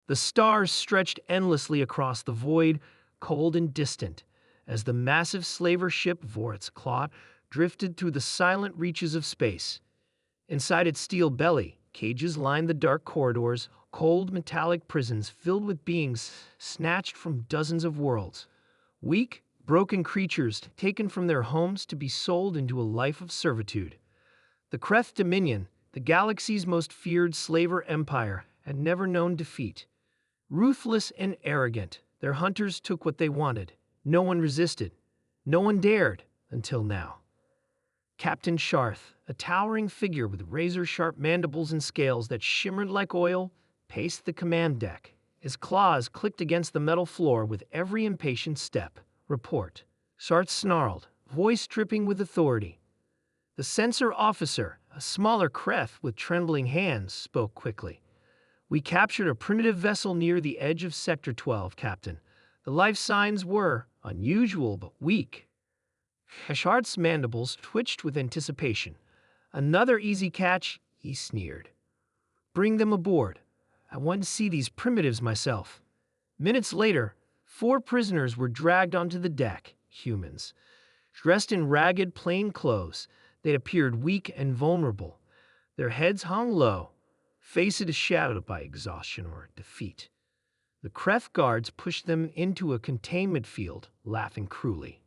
The stars stretched endlessly across the void, cold and distant, as the massive slaver ship Voretsklot drifted through the silent reaches of space. Inside its steel belly, cages lined the dark corridors, cold metallic prisons filled with beings snatched from dozens of worlds. Weak, broken creatures taken from their homes to be sold into a life of servitude. The Kreth Dominion, the galaxy's most feared slaver empire, had never known defeat. Ruthless and arrogant, their hunters took what they wanted. No one resisted. No one dared, until now. Captain Sharth, a towering figure with razor-sharp mandibles and scales that shimmered like oil, paced the command deck. His claws clicked against the metal floor with every impatient step. Report. Sharth snarled, voice dripping with authority. The censor officer, a smaller Kreth with trembling hands, spoke quickly. We captured a primitive vessel near the edge of Sector 12, Captain. The life signs were unusual but weak. Sharth's mandibles twitched with anticipation. Another easy catch, he sneered. Bring them aboard. I want to see these primitives myself. Minutes later, 4 prisoners were dragged onto the deck, humans. Dressed in ragged, plain clothes, they appeared weak and vulnerable. Their heads hung low, faces shadowed by exhaustion or defeat. The Kreth guards pushed them into a containment field, laughing cruelly.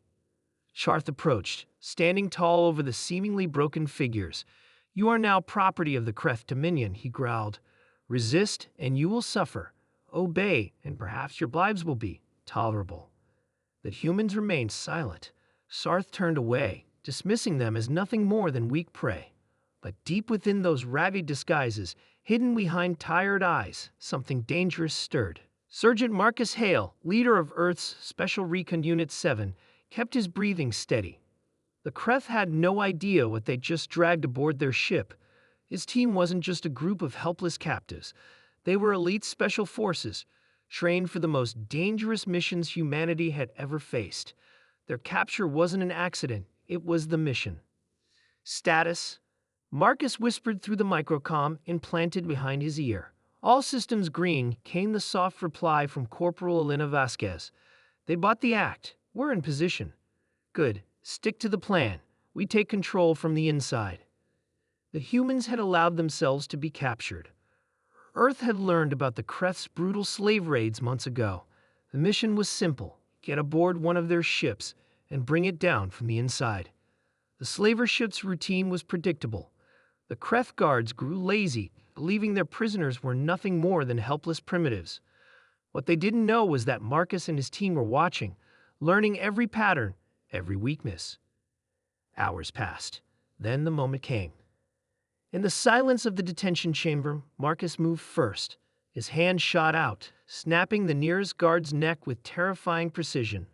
Sharth approached, standing tall over the seemingly broken figures. You are now property of the Kreth Dominion, he growled. Resist, and you will suffer. Obey, and perhaps your lives will be tolerable. The humans remained silent. Sharth turned away, dismissing them as nothing more than weak prey. But deep within those ragged disguises, hidden behind tired eyes, something dangerous stirred. Sergeant Marcus Hale, leader of Earth's Special Recon Unit 7, kept his breathing steady. The Kreth had no idea what they'd just dragged aboard their ship. His team wasn't just a group of helpless captives. They were elite special forces, trained for the most dangerous missions humanity had ever faced. Their capture wasn't an accident, it was the mission. Status? Marcus whispered through the microcom implanted behind his ear. All systems green, came the soft reply from Corporal Elena Vasquez. They bought the act. We're in position. Good. Stick to the plan. We take control from the inside. The humans had allowed themselves to be captured. Earth had learned about the Kreth's brutal slave raids months ago. The mission was simple. Get aboard one of their ships and bring it down from the inside. The slaver ship's routine was predictable. The Kreth guards grew lazy, believing their prisoners were nothing more than helpless primitives. What they didn't know was that Marcus and his team were watching, learning every pattern, every weakness. Hours passed. Then the moment came. In the silence of the detention chamber, Marcus moved first. His hand shot out, snapping the nearest guard's neck with terrifying precision.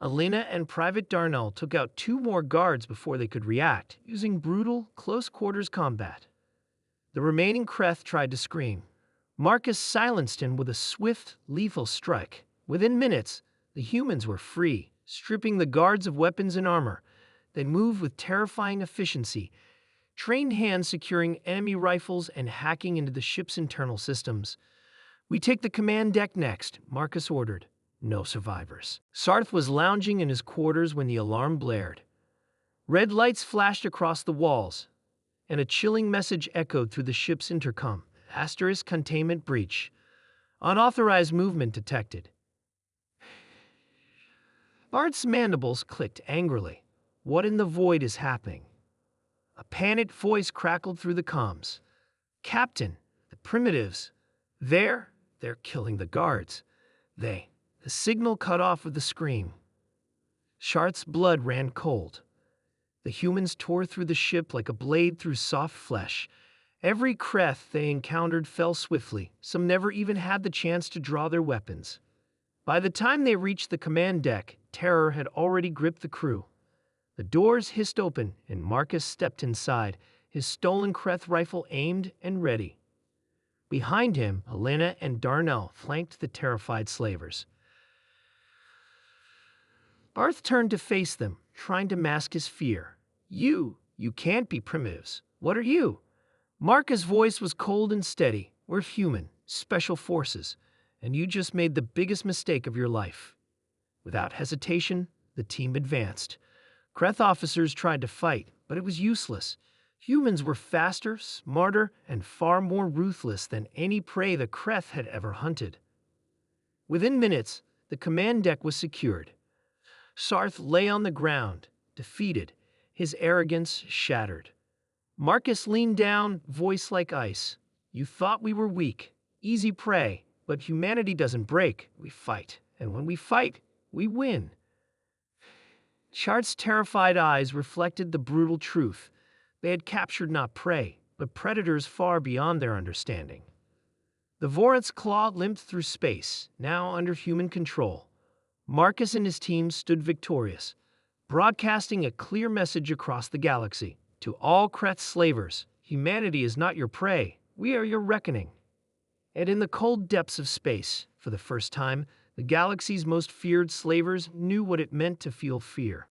Elena and Private Darnell took out 2 more guards before they could react, using brutal, close-quarters combat. The remaining Kreth tried to scream. Marcus silenced him with a swift, lethal strike. Within minutes, the humans were free, stripping the guards of weapons and armor. They moved with terrifying efficiency, trained hands securing enemy rifles and hacking into the ship's internal systems. We take the command deck next, Marcus ordered. No survivors. Sharth was lounging in his quarters when the alarm blared. Red lights flashed across the walls, and a chilling message echoed through the ship's intercom. Asterisk containment breach. Unauthorized movement detected. Bart's mandibles clicked angrily. What in the void is happening? A panicked voice crackled through the comms. Captain, the primitives. They're killing the guards. The signal cut off with a scream. Sharth's blood ran cold. The humans tore through the ship like a blade through soft flesh. Every Kreth they encountered fell swiftly. Some never even had the chance to draw their weapons. By the time they reached the command deck, terror had already gripped the crew. The doors hissed open, and Marcus stepped inside, his stolen Kreth rifle aimed and ready. Behind him, Elena and Darnell flanked the terrified slavers. Barth turned to face them, trying to mask his fear. You can't be primitives. What are you? Marcus' voice was cold and steady. We're human, special forces, and you just made the biggest mistake of your life. Without hesitation, the team advanced. Kreth officers tried to fight, but it was useless. Humans were faster, smarter, and far more ruthless than any prey the Kreth had ever hunted. Within minutes, the command deck was secured. Sarth lay on the ground, defeated, his arrogance shattered. Marcus leaned down, voice like ice. "You thought we were weak, easy prey, but humanity doesn't break, we fight. And when we fight, we win." Chart's terrified eyes reflected the brutal truth. They had captured not prey, but predators far beyond their understanding. The Vorant's claw limped through space, now under human control. Marcus and his team stood victorious, broadcasting a clear message across the galaxy. To all Kreth slavers, humanity is not your prey, we are your reckoning. And in the cold depths of space, for the first time, the galaxy's most feared slavers knew what it meant to feel fear.